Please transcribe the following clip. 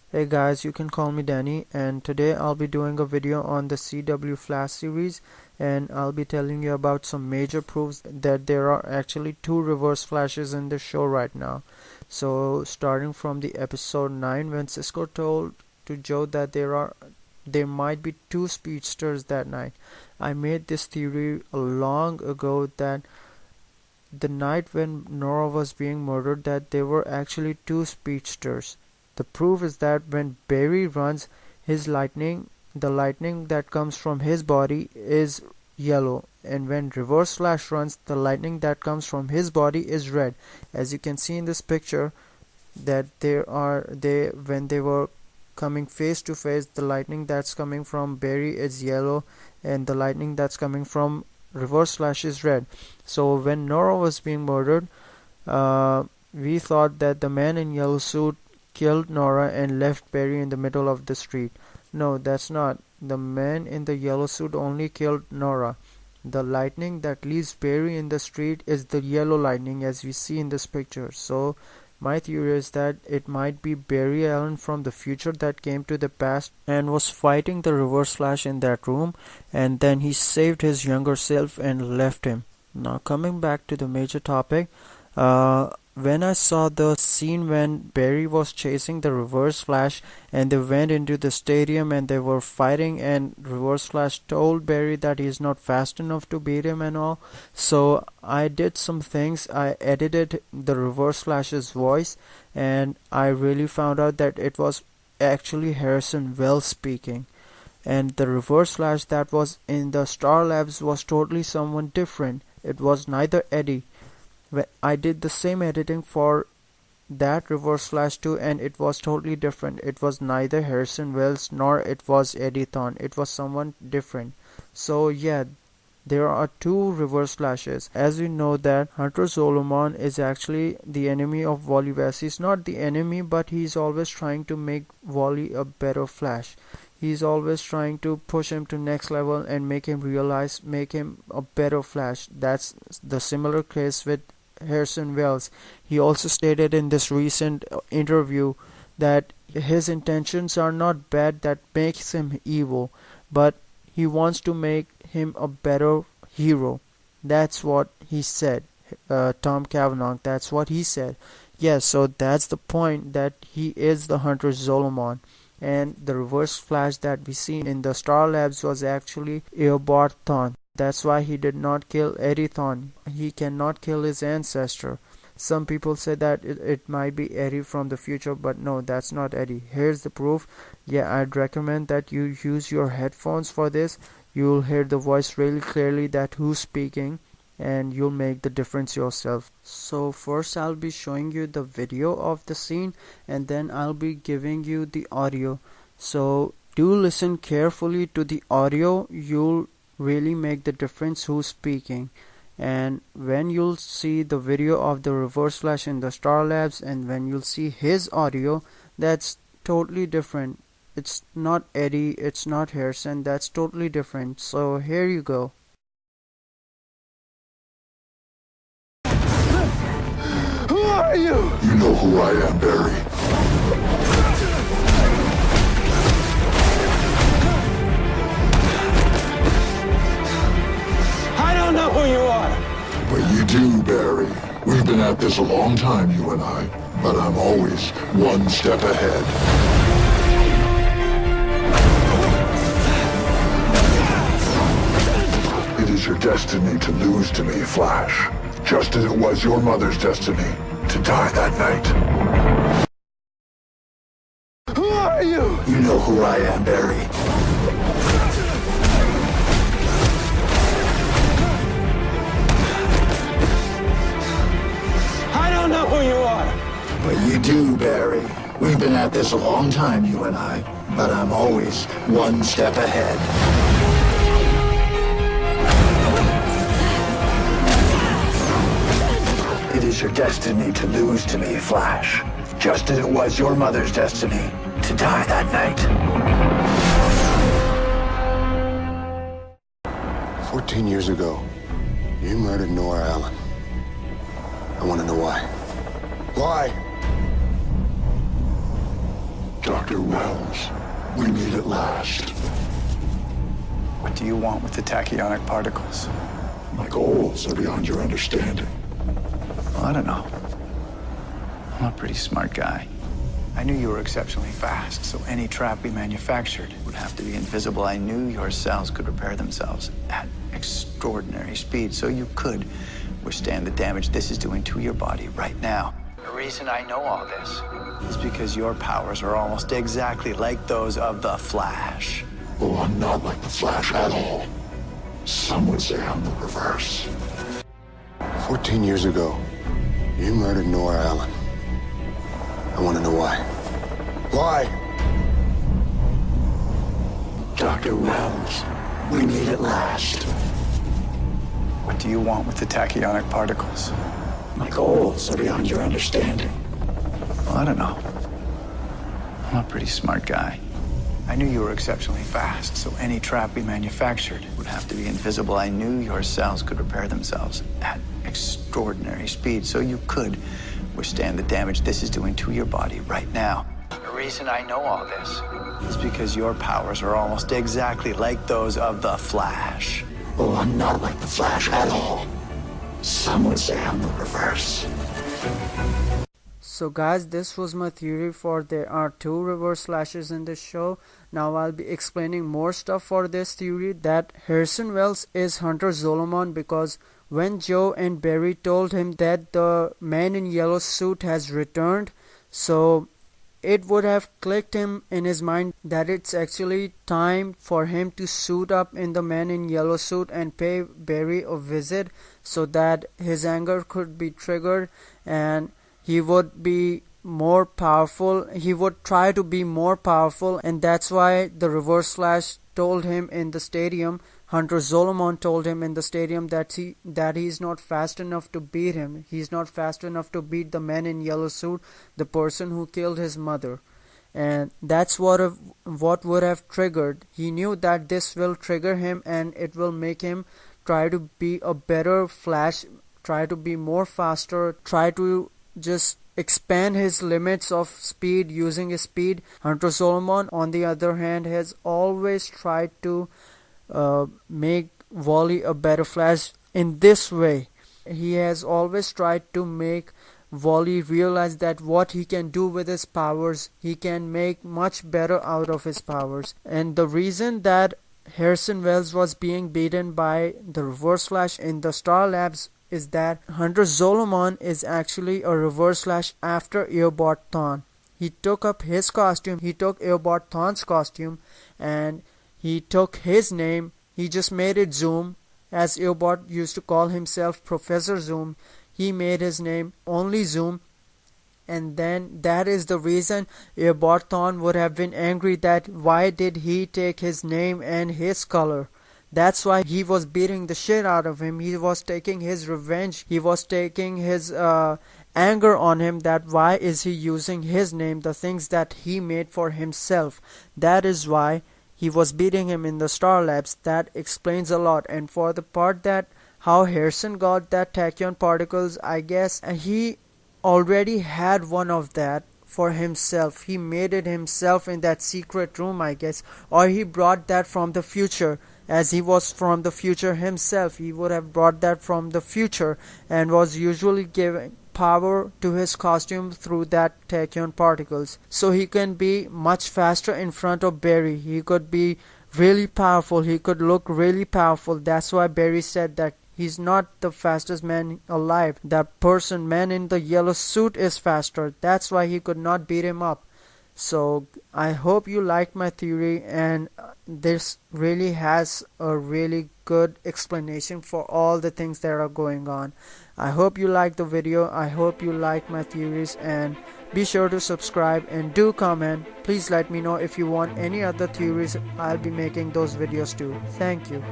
Hey guys, you can call me Danny, and today I'll be doing a video on the CW Flash series, and I'll be telling you about some major proofs that there are actually two reverse flashes in the show right now. So starting from the episode 9, when Cisco told to Joe that there might be two speedsters that night. I made this theory long ago that the night when Nora was being murdered, that there were actually two speedsters. The proof is that when Barry runs, the lightning that comes from his body is yellow, and when Reverse Flash runs, the lightning that comes from his body is red. As you can see in this picture, that when they were coming face to face, the lightning that's coming from Barry is yellow, and the lightning that's coming from Reverse Flash is red. So when Nora was being murdered, we thought that the man in yellow suit killed Nora and left Barry in the middle of the street. No, that's not. The man in the yellow suit only killed Nora. The lightning that leaves Barry in the street is the yellow lightning, as we see in this picture. So my theory is that it might be Barry Allen from the future that came to the past and was fighting the Reverse Flash in that room, and then he saved his younger self and left him. Now coming back to the major topic, when I saw the scene when Barry was chasing the Reverse Flash and they went into the stadium and they were fighting, and Reverse Flash told Barry that he's not fast enough to beat him and all, so I did some things. I edited the Reverse Flash's voice, and I really found out that it was actually Harrison Wells speaking, and the Reverse Flash that was in the Star Labs was totally someone different. It was neither Eddie. I did the same editing for that Reverse Flash too, and it was totally different. It was neither Harrison Wells nor it was Eddie Thawne. It was someone different. So yeah, there are two Reverse Flashes. As we know that Hunter Zolomon is actually the enemy of Wally West. He's not the enemy, but he's always trying to make Wally a better Flash. He's always trying to push him to next level and make him a better Flash. That's the similar case with Harrison Wells. He also stated in this recent interview that his intentions are not bad that makes him evil, but he wants to make him a better hero. That's what he said. Tom Cavanaugh, that's what he said. Yes, so that's the point, that he is the Hunter Zolomon. And the Reverse Flash that we see in the Star Labs was actually Eobard Thawne. That's why he did not kill Eddie Thawne. He cannot kill his ancestor. Some people say that it might be Eddie from the future, but no, that's not Eddie. Here's the proof. Yeah, I'd recommend that you use your headphones for this. You'll hear the voice really clearly, that who's speaking, and you'll make the difference yourself. So first I'll be showing you the video of the scene, and then I'll be giving you the audio. So do listen carefully to the audio. You'll really make the difference who's speaking. And when you'll see the video of the Reverse Flash in the Star Labs, and when you'll see his audio, that's totally different. It's not Eddie, it's not Harrison, that's totally different. So here you go. Who are you? You know who I am, Barry. I don't know who you are. But you do, Barry. We've been at this a long time, you and I. But I'm always one step ahead. It is your destiny to lose to me, Flash. Just as it was your mother's destiny to die that night. Who are you? You know who I am, Barry. I don't know who you are. But you do, Barry. We've been at this a long time, you and I. But I'm always one step ahead. It is your destiny to lose to me, Flash. Just as it was your mother's destiny to die that night. 14 years ago, you murdered Nora Allen. I want to know why. Why? Dark Dr. Wells, we meet at last. What do you want with the tachyonic particles? My goals are beyond your understanding. Well, I don't know. I'm a pretty smart guy. I knew you were exceptionally fast, so any trap we manufactured would have to be invisible. I knew your cells could repair themselves at extraordinary speed, so you could withstand the damage this is doing to your body right now. The reason I know all this is because your powers are almost exactly like those of the Flash. Oh, I'm not like the Flash at all. Some would say I'm the reverse. 14 years ago, you murdered Nora Allen. I want to know why. Why? Dr. Wells, we meet at last. What do you want with the tachyonic particles? My goals are beyond your understanding. Well, I don't know. I'm a pretty smart guy. I knew you were exceptionally fast, so any trap we manufactured would have to be invisible. I knew your cells could repair themselves at extraordinary speed, so you could withstand the damage this is doing to your body right now. The reason I know all this is because your powers are almost exactly like those of the Flash. Oh, I'm not like the Flash at all. Some would say I'm the reverse. So guys, this was my theory for there are two reverse flashes in this show. Now I'll be explaining more stuff for this theory, that Harrison Wells is Hunter Zolomon, because when Joe and Barry told him that the man in yellow suit has returned, so it would have clicked him in his mind that it's actually time for him to suit up in the man in yellow suit and pay Barry a visit, so that his anger could be triggered and he would be more powerful. He would try to be more powerful, and that's why the reverse flash told him in the stadium, Hunter Zolomon told him in the stadium that he's not fast enough to beat him. He's not fast enough to beat the man in yellow suit, the person who killed his mother. And that's what would have triggered. He knew that this will trigger him and it will make him try to be a better Flash, try to be more faster, try to just expand his limits of speed, using his speed. Hunter Zolomon, on the other hand, has always tried to make Wally a better Flash in this way. He has always tried to make Wally realize that what he can do with his powers, he can make much better out of his powers. And the reason that Harrison Wells was being beaten by the reverse flash in the Star Labs is that Hunter Zolomon is actually a reverse flash after Eobard Thawne. He took up his costume, he took Eobard Thawne's costume, and he took his name, he just made it Zoom, as Eobard used to call himself Professor Zoom. He made his name only Zoom, and then that is the reason Eobard Thawne would have been angry that why did he take his name and his color. That's why he was beating the shit out of him. He was taking his revenge. He was taking his anger on him, that why is he using his name, the things that he made for himself. That is why he was beating him in the Star Labs. That explains a lot. And for the part that how Harrison got that tachyon particles, I guess he already had one of that for himself. He made it himself in that secret room, I guess. Or he brought that from the future. As he was from the future himself, he would have brought that from the future and was usually giving power to his costume through that tachyon particles. So he can be much faster in front of Barry. He could be really powerful. He could look really powerful. That's why Barry said that he's not the fastest man alive. That person, man in the yellow suit, is faster. That's why he could not beat him up. So I hope you liked my theory, and this really has a really good explanation for all the things that are going on. I hope you liked the video. I hope you like my theories, and be sure to subscribe and do comment. Please let me know if you want any other theories. I'll be making those videos too. Thank you.